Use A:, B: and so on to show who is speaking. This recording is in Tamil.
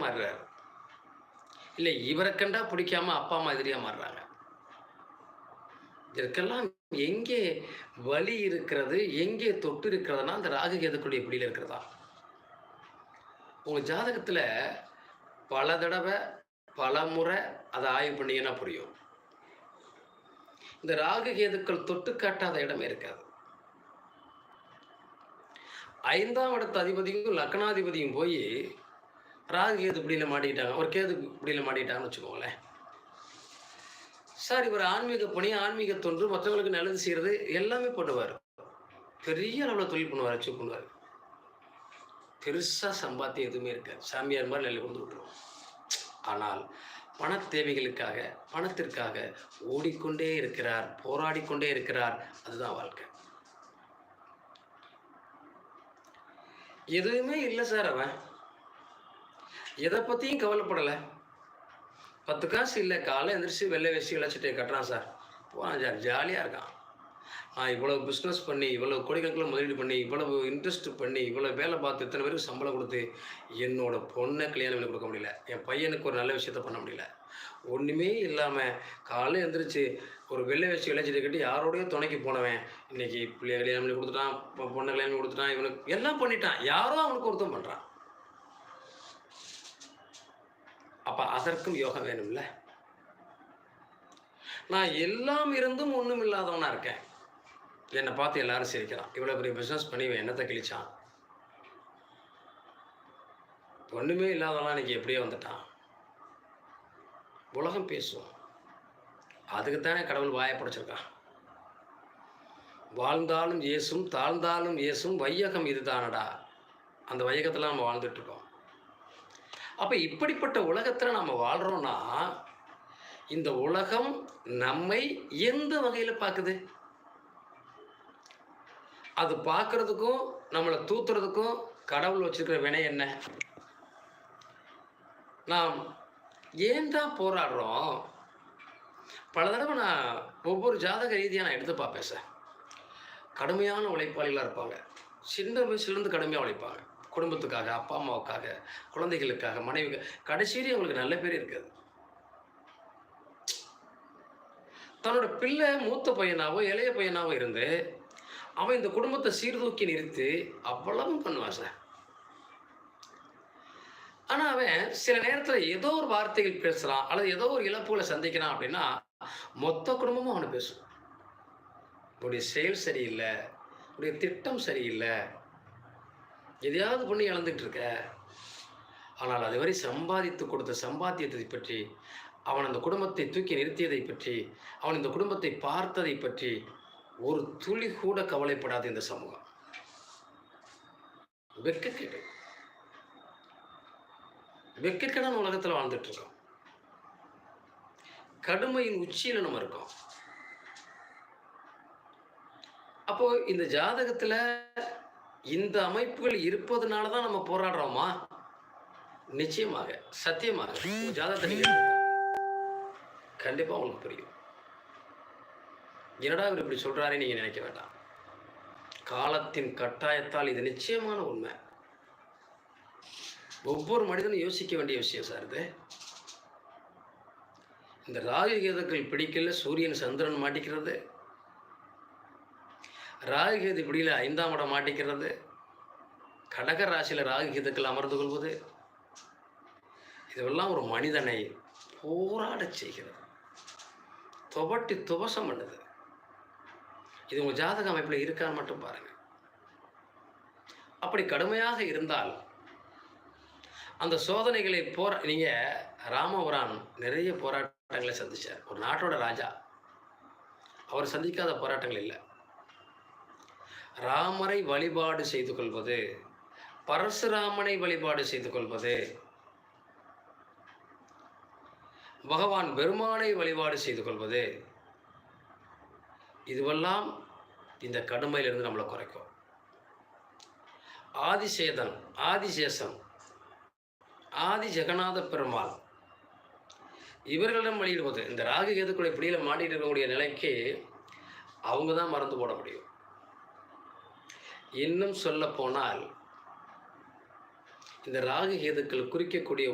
A: மாறுறாரு. இல்லை இவரை கண்டா பிடிக்காம அப்பா அம்மா எதிரியா மாறுறாங்க. இதற்கெல்லாம் எங்கே வலி இருக்கிறது, எங்கே தொட்டு இருக்கிறதுனா அந்த ராகு கேதுக்களுடைய பிடியில இருக்கிறதா. உங்க ஜாதகத்துல பல தடவை, பலமுறை அதை ஆய்வு பண்ணீங்கன்னா புரியும். இந்த ராகு கேதுக்கள் தொட்டு காட்டாத இடமே இருக்காது. 5ஆம் இடத்து அதிபதியும் லக்னாதிபதியும் போய் ராகு கேது பிடியில மாட்டிக்கிட்டாங்க. ஒரு கேது பிடியில மாட்டிக்கிட்டாங்கன்னு வச்சுக்கோங்களேன். சார் இவர் ஆன்மீக பணி, ஆன்மீக தொன்று, மற்றவங்களுக்கு நல்லது செய்யறது எல்லாமே பண்ணுவார். பெரிய அளவில் தொழில் பண்ணுவார், அச்சீவ் பண்ணுவார். பெருசா சம்பாத்தியம் எதுவுமே இருக்காது. சாமியார் மாதிரி நெல்லை கொண்டு விட்டுருவோம். ஆனால் பண தேவைகளுக்காக, பணத்திற்காக ஓடிக்கொண்டே இருக்கிறார், போராடிக்கொண்டே இருக்கிறார். அதுதான் வாழ்க்கை. எதுவுமே இல்லை சார் அவன். எதை பற்றியும் கவலைப்படலை. 10 காசு இல்லை, காலை எந்திரிச்சு வெள்ளை வேஷ்டி இழைச்சிட்டே கட்டுறான் சார். போகிறான் சார், ஜாலியாக இருக்கான். நான் இவ்வளோ பிஸ்னஸ் பண்ணி, இவ்வளோ கோடிக்கணக்கில் முதலீடு பண்ணி, இவ்வளவு இன்ட்ரெஸ்ட் பண்ணி, இவ்வளோ வேலை பார்த்து, இத்தனை பேருக்கு சம்பளம் கொடுத்து, என்னோட பொண்ணை கல்யாணம் பண்ணி கொடுக்க முடியல, என் பையனுக்கு ஒரு நல்ல விஷயத்த பண்ண முடியல. ஒன்றுமே இல்லாமல் காலை எந்திரிச்சு ஒரு வெள்ளை வேஷ்டி இழைச்சிட்டு கட்டி யாரோடையோ துணைக்கு போனவன் இன்னைக்கு பிள்ளைய கல்யாணம் பண்ணி கொடுத்துட்டான், பொண்ணை கல்யாணம் பண்ணி கொடுத்துட்டான், இவனுக்கு எல்லாம் பண்ணிட்டான். யாரோ அவனுக்கு ஒருத்தம் பண்ணுறான். அப்போ அதற்கும் யோகம் வேணும்ல. நான் எல்லாம் இருந்தும் ஒன்றும் இல்லாதவனா இருக்கேன். என்னை பார்த்து எல்லாரும் சிரிக்கிறான். இவ்வளோ பெரிய பிஸ்னஸ் பண்ணி இவன் என்னத்தை கிழிச்சான். ஒன்றுமே இல்லாதவனா இன்னைக்கு எப்படியே வந்துட்டான். உலகம் பேசும். அதுக்குத்தானே கடவுள் வாயை படைச்சிருக்கான். வாழ்ந்தாலும் ஏசும், தாழ்ந்தாலும் ஏசும், வையகம் இதுதானடா. அந்த வையகத்தில் நம்ம வாழ்ந்துட்டு இருக்கோம். அப்போ இப்படிப்பட்ட உலகத்தில் நம்ம வாழ்கிறோன்னா இந்த உலகம் நம்மை எந்த வகையில் பார்க்குது? அது பார்க்கறதுக்கும் நம்மளை தூத்துறதுக்கும் கடவுள் வச்சிருக்கிற வினை என்ன? நாம் ஏன் தான் போராடுறோம்? பல தடவை நான் ஒவ்வொரு ஜாதக ரீதியாக நான் எடுத்து பார்ப்பேன் சார். கடுமையான உழைப்பாளிகளாக இருப்பாங்க. சின்ன வயசுலேருந்து கடுமையாக உழைப்பாங்க. குடும்பத்துக்காக, அப்பா அம்மாவுக்காக, குழந்தைகளுக்காக, மனைவிக்காக. கடைசியிலே அவங்களுக்கு நல்ல பேர் இருக்காது. தன்னோட பிள்ளை மூத்த பையனாவோ இளைய பையனாவோ இருந்து அவன் இந்த குடும்பத்தை சீர்தூக்கி நிறுத்தி அவ்வளவும் பண்ணுவான் சார். ஆனால் அவன் சில நேரத்தில் ஏதோ ஒரு வார்த்தைகள் பேசுகிறான் அல்லது ஏதோ ஒரு இழப்புகளை சந்திக்கிறான் அப்படின்னா மொத்த குடும்பமும் அவனை பேசும். உடைய செயல் சரியில்லை, உடைய திட்டம் சரியில்லை, எதையாவது பண்ணி இழந்துட்டு இருக்க. ஆனால் அதுவரை சம்பாதித்து கொடுத்த சம்பாத்தியத்தை பற்றி, அவன் அந்த குடும்பத்தை தூக்கி நிறுத்தியதை பற்றி, அவன் இந்த குடும்பத்தை பார்த்ததை பற்றி ஒரு துளி கூட கவலைப்படாது இந்த சமூகம். வெட்கக்கேடு. வெட்கக்கேடான உலகத்தில் வாழ்ந்துட்டு இருக்கோம். கடுமையின் உச்சியில நம்ம இருக்கோம். அப்போ இந்த ஜாதகத்துல இந்த அமைப்புகள் இருப்பதனால தான் நம்ம போராடுறோமா? நிச்சயமாக, சத்தியமாக. ஜாதகத்தை நீங்க கண்டிப்பா உங்களுக்கு புரியும். என்னடா இவர் இப்படி சொல்றாரு நீங்க நினைக்க வேண்டாம். காலத்தின் கட்டாயத்தால் இது நிச்சயமான உண்மை. ஒவ்வொரு மனிதனும் யோசிக்க வேண்டிய விஷயம் சார் இது. இந்த ராகு கேதுக்கள் பிடிக்கல, சூரியன் சந்திரன் மாட்டிக்கிறது, ராகு கேது பிடியில 5ஆம் இடம் மாட்டிக்கிறது, கடக ராசியில் ராகு கேதுக்கள் அமர்ந்து கொள்வது, இதெல்லாம் ஒரு மனிதனை போராட செய்கிறது, துவட்டி துவசம் பண்ணுது. இது உங்கள் ஜாதக அமைப்பில் இருக்கான்னு மட்டும் பாருங்க. அப்படி கடுமையாக இருந்தால் அந்த சோதனைகளை நீங்க ராமபுரான் நிறைய போராட்டங்களை சந்திச்சார். ஒரு நாட்டோட ராஜா, அவர் சந்திக்காத போராட்டங்கள் இல்லை. ராமரை வழிபாடு செய்து கொள்வது, பரசுராமனை வழிபாடு செய்து கொள்வது, பகவான் பெருமானை வழிபாடு செய்து கொள்வது, இதுவெல்லாம் இந்த கடுமையிலிருந்து நம்மளை குறைக்கும். ஆதிசேதன், ஆதிசேஷன், ஆதி ஜெகநாத பெருமாள் இவர்களிடம் வழியிடுவது, இந்த ராகு கேதுக்குள்ள பிடியில மாட்டிட்டு இருக்கக்கூடிய நிலைக்கு அவங்க தான் மறந்து போட முடியும். இன்னும் சொல்ல போனால் இந்த ராகு கேதுக்கள் குறிக்கக்கூடிய